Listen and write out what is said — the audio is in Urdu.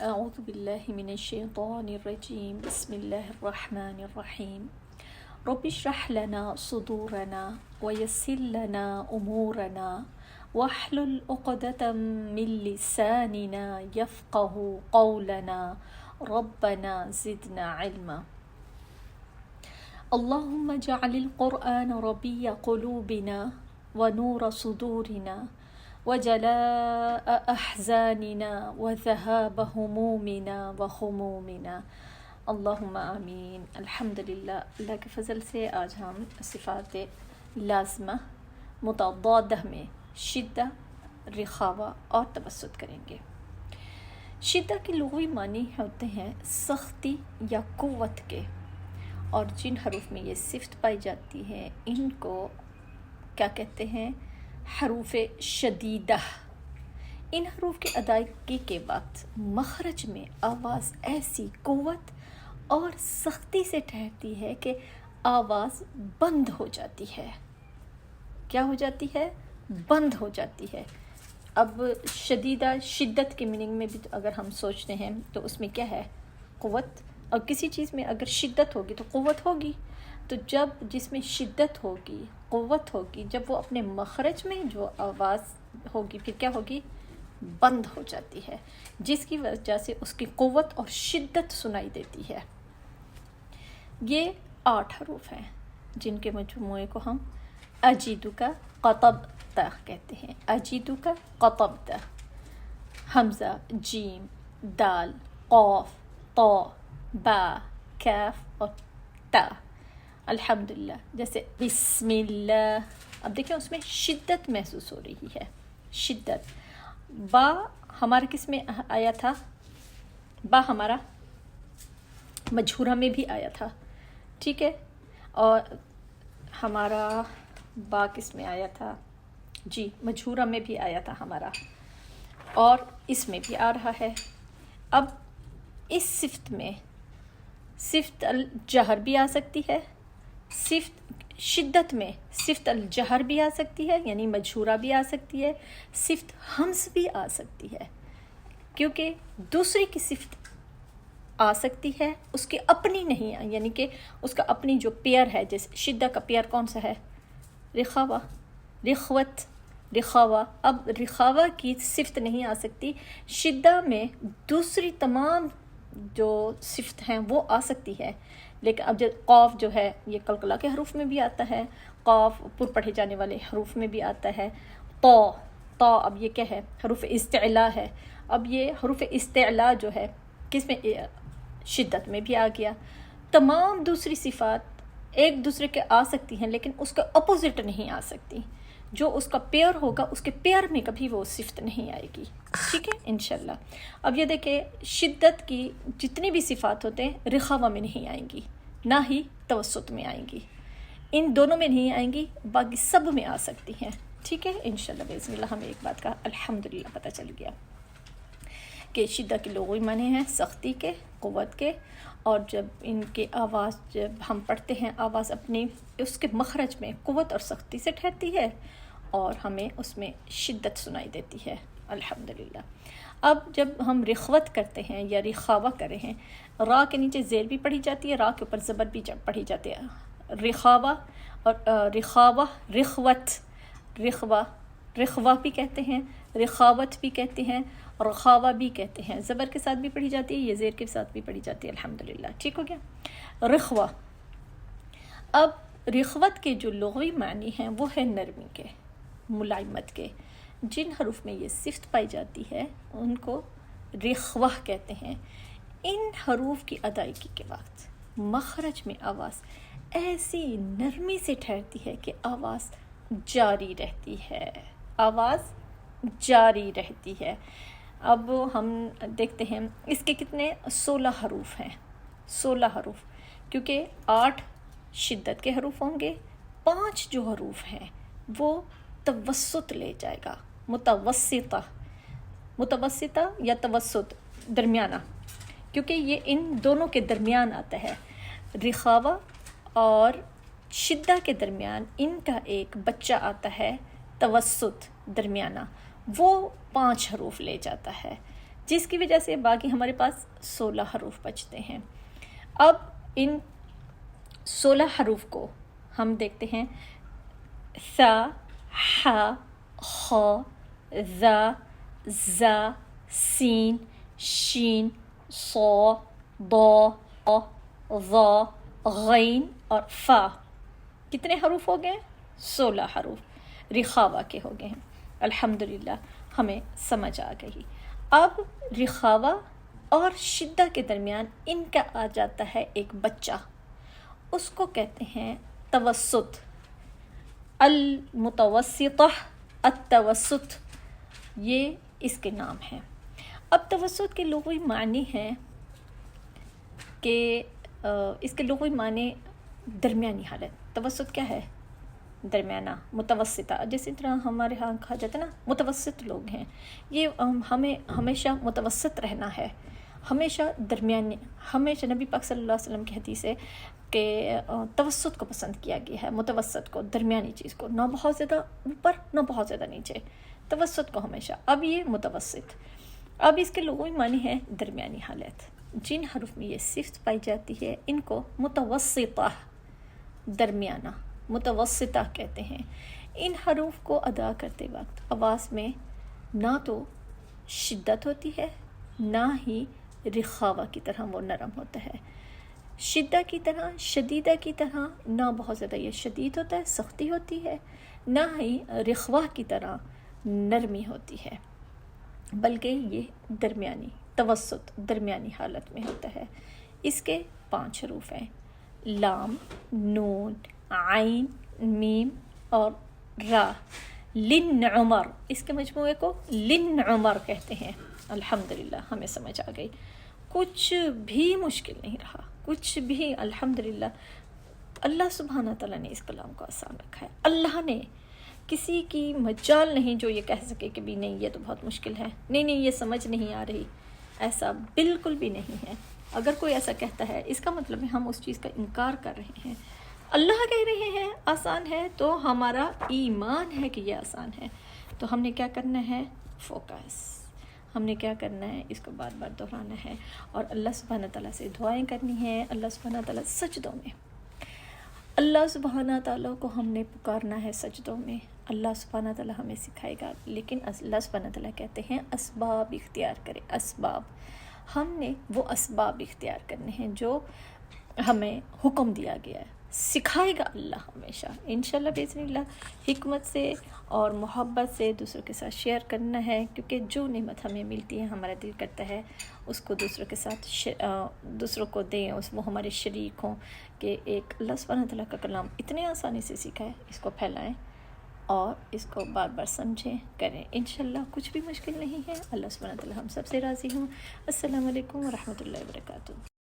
اعوذ باللہ من الشیطان الرجیم بسم اللہ الرحمن الرحیم رب اشرح لنا صدورنا ويسر لنا امورنا واحلل عقدة من لساننا يفقه قولنا ربنا زدنا علما اللهم اجعل القرآن ربيع قلوبنا ونور صدورنا وجلاء احزاننا وذهاب همومنا وخمومنا اللہم آمین۔ الحمدللہ، اللہ کے فضل سے آج ہم صفات لازمہ متضادہ میں شدہ، رخاوہ اور توسط کریں گے۔ شدہ کے لغوی معنی ہوتے ہیں سختی یا قوت کے، اور جن حروف میں یہ صفت پائی جاتی ہے ان کو کیا کہتے ہیں؟ حروف شدیدہ۔ ان حروف کی ادائیگی کے بعد مخرج میں آواز ایسی قوت اور سختی سے ٹھہرتی ہے کہ آواز بند ہو جاتی ہے۔ کیا ہو جاتی ہے؟ بند ہو جاتی ہے۔ اب شدیدہ، شدت کے میننگ میں بھی اگر ہم سوچتے ہیں تو اس میں کیا ہے؟ قوت۔ اور کسی چیز میں اگر شدت ہوگی تو قوت ہوگی، تو جب جس میں شدت ہوگی، قوت ہوگی، جب وہ اپنے مخرج میں جو آواز ہوگی پھر کیا ہوگی؟ بند ہو جاتی ہے، جس کی وجہ سے اس کی قوت اور شدت سنائی دیتی ہے۔ یہ 8 حروف ہیں جن کے مجموعے کو ہم اجیدو کا قطبتہ کہتے ہیں۔ اجیدو کا قطبتہ، حمزہ، جیم، دال، قاف، طا، با، کاف اور تا۔ الحمدللہ، جیسے بسم اللہ، اب دیکھیں اس میں شدت محسوس ہو رہی ہے، شدت۔ با ہمارا کس میں آیا تھا؟ با ہمارا مجہورہ میں بھی آیا تھا، ٹھیک ہے، اور ہمارا با کس میں آیا تھا؟ جی، مجہورہ میں بھی آیا تھا ہمارا، اور اس میں بھی آ رہا ہے۔ اب اس صفت میں صفت الجہر بھی آ سکتی ہے، صفت شدت میں صفت الجہر بھی آ سکتی ہے، یعنی مجہورہ بھی آ سکتی ہے، صفت ہمز بھی آ سکتی ہے، کیونکہ دوسری کی صفت آ سکتی ہے، اس کی اپنی نہیں، یعنی کہ اس کا اپنی جو پیئر ہے، جیسے شدہ کا پیئر کون سا ہے؟ رخاوہ، رخوت، رخاوہ۔ اب رخاوہ کی صفت نہیں آ سکتی، شدہ میں دوسری تمام جو صفت ہیں وہ آ سکتی ہے، لیکن اب جو قاف جو ہے یہ قلقلہ کے حروف میں بھی آتا ہے، قاف پر پڑھے جانے والے حروف میں بھی آتا ہے، طا، طا اب یہ کیا ہے؟ حروف استعلاء ہے۔ اب یہ حروف استعلاء جو ہے کس میں؟ شدت میں بھی آ گیا۔ تمام دوسری صفات ایک دوسرے کے آ سکتی ہیں لیکن اس کا اپوزٹ نہیں آ سکتی، جو اس کا پیئر ہوگا اس کے پیئر میں کبھی وہ صفت نہیں آئے گی، ٹھیک ہے انشاءاللہ۔ اب یہ دیکھیں شدت کی جتنی بھی صفات ہوتے ہیں رخاوہ میں نہیں آئیں گی، نہ ہی توسط میں آئیں گی، ان دونوں میں نہیں آئیں گی، باقی سب میں آ سکتی ہیں، ٹھیک ہے انشاءاللہ باذن اللہ۔ ہمیں ایک بات کا الحمدللہ پتہ چل گیا کہ شدہ کے لغوی معنی ہیں سختی کے، قوت کے، اور جب ان کے آواز جب ہم پڑھتے ہیں آواز اپنی اس کے مخرج میں قوت اور سختی سے ٹھہرتی ہے اور ہمیں اس میں شدت سنائی دیتی ہے، الحمدللہ۔ اب جب ہم رخوت کرتے ہیں یا رخاوہ کریں ہیں، را کے نیچے زیر بھی پڑھی جاتی ہے، را کے اوپر زبر بھی پڑھی جاتی ہے، رخاوہ اور رخاوہ، رخوت، رخوہ، رخوہ بھی کہتے ہیں، رخاوت بھی کہتے ہیں، رخاوہ بھی کہتے ہیں، زبر کے ساتھ بھی پڑھی جاتی ہے، یہ زیر کے ساتھ بھی پڑھی جاتی ہے، الحمدللہ، ٹھیک ہو گیا۔ رخوہ۔ اب رخوت کے جو لغوی معنی ہیں وہ ہے نرمی کے، ملائمت کے۔ جن حروف میں یہ صفت پائی جاتی ہے ان کو رخوہ کہتے ہیں۔ ان حروف کی ادائیگی کے وقت مخرج میں آواز ایسی نرمی سے ٹھہرتی ہے کہ آواز جاری رہتی ہے، آواز جاری رہتی ہے۔ اب ہم دیکھتے ہیں اس کے کتنے 16 حروف ہیں، 16 حروف، کیونکہ 8 شدت کے حروف ہوں گے، 5 جو حروف ہیں وہ توسط لے جائے گا، متوسطہ، متوسطہ یا توسط، درمیانہ، کیونکہ یہ ان دونوں کے درمیان آتا ہے۔ رخاوہ اور شدہ کے درمیان ان کا ایک بچہ آتا ہے توسط، درمیانہ، وہ 5 حروف لے جاتا ہے۔ جس کی وجہ سے باقی ہمارے پاس 16 حروف بچتے ہیں۔ اب ان 16 حروف کو ہم دیکھتے ہیں، ث، ح، خ، ذ، ظ، سین، شین، ص، ض، ظ، غین اور فا۔ کتنے حروف ہو گئے؟ 16 حروف رخاوہ کے ہو گئے ہیں۔ الحمدللہ ہمیں سمجھ آ گئی۔ اب رخاوہ اور شدہ کے درمیان ان کا آ جاتا ہے ایک بچہ، اس کو کہتے ہیں توسط، المتوسطہ، التوسط، یہ اس کے نام ہیں۔ اب توسط کے لغوی معنی ہیں کہ اس کے لغوی معنی درمیانی حالت۔ توسط کیا ہے؟ درمیانہ، متوسطہ، جس طرح ہمارے ہاں کہا جاتا ہے نا متوسط لوگ ہیں، یہ ہمیں ہمیشہ متوسط رہنا ہے، ہمیشہ درمیانی، ہمیشہ نبی پاک صلی اللہ علیہ وسلم کی حدیث ہے کہ توسط کو پسند کیا گیا ہے، متوسط کو، درمیانی چیز کو، نہ بہت زیادہ اوپر نہ بہت زیادہ نیچے، توسط کو ہمیشہ۔ اب یہ متوسط، اب اس کے لغوی معنی ہے درمیانی حالت۔ جن حروف میں یہ صفت پائی جاتی ہے ان کو متوسطہ، درمیانہ، متوسطہ کہتے ہیں۔ ان حروف کو ادا کرتے وقت آواز میں نہ تو شدت ہوتی ہے نہ ہی رخاوہ کی طرح وہ نرم ہوتا ہے۔ شدہ کی طرح، شدیدہ کی طرح نہ بہت زیادہ یہ شدید ہوتا ہے، سختی ہوتی ہے، نہ ہی رخواہ کی طرح نرمی ہوتی ہے، بلکہ یہ درمیانی، توسط، درمیانی حالت میں ہوتا ہے۔ اس کے 5 حروف ہیں، لام، نون، عین، میم اور را۔ لن عمر، اس کے مجموعے کو لن عمر کہتے ہیں۔ الحمدللہ ہمیں سمجھ آ گئی، کچھ بھی مشکل نہیں رہا، کچھ بھی، الحمدللہ اللہ سبحانہ تعالیٰ نے اس کلام کو آسان رکھا ہے۔ اللہ نے، کسی کی مجال نہیں جو یہ کہہ سکے کہ بھی نہیں یہ تو بہت مشکل ہے، نہیں یہ سمجھ نہیں آ رہی، ایسا بالکل بھی نہیں ہے۔ اگر کوئی ایسا کہتا ہے اس کا مطلب ہے ہم اس چیز کا انکار کر رہے ہیں۔ اللہ کہہ رہے ہیں آسان ہے تو ہمارا ایمان ہے کہ یہ آسان ہے، تو ہم نے کیا کرنا ہے؟ فوکس، ہم نے کیا کرنا ہے؟ اس کو بار بار دہرانا ہے اور اللہ سبحانہ تعالیٰ سے دعائیں کرنی ہیں۔ اللہ سبحانہ تعالیٰ سجدوں میں، اللہ سبحانہ تعالیٰ کو ہم نے پکارنا ہے سجدوں میں، اللہ سبحانہ تعالیٰ ہمیں سکھائے گا، لیکن اللہ سبحانہ تعالیٰ کہتے ہیں اسباب اختیار کرے، اسباب، ہم نے وہ اسباب اختیار کرنے ہیں جو ہمیں حکم دیا گیا ہے، سکھائے گا اللہ ہمیشہ انشاءاللہ باذن اللہ۔ حکمت سے اور محبت سے دوسروں کے ساتھ شیئر کرنا ہے، کیونکہ جو نعمت ہمیں ملتی ہے ہمارا دل کرتا ہے اس کو دوسروں کے ساتھ دوسروں کو دیں، وہ ہمارے شریک ہوں، کہ ایک اللہ سبحانہ تعالیٰ کا کلام اتنے آسانی سے سیکھا ہے، اس کو پھیلائیں اور اس کو بار بار سمجھیں، کریں، انشاءاللہ کچھ بھی مشکل نہیں ہے۔ اللہ سبحانہ تعالیٰ ہم سب سے راضی ہوں۔ السلام علیکم ورحمۃ اللہ وبرکاتہ۔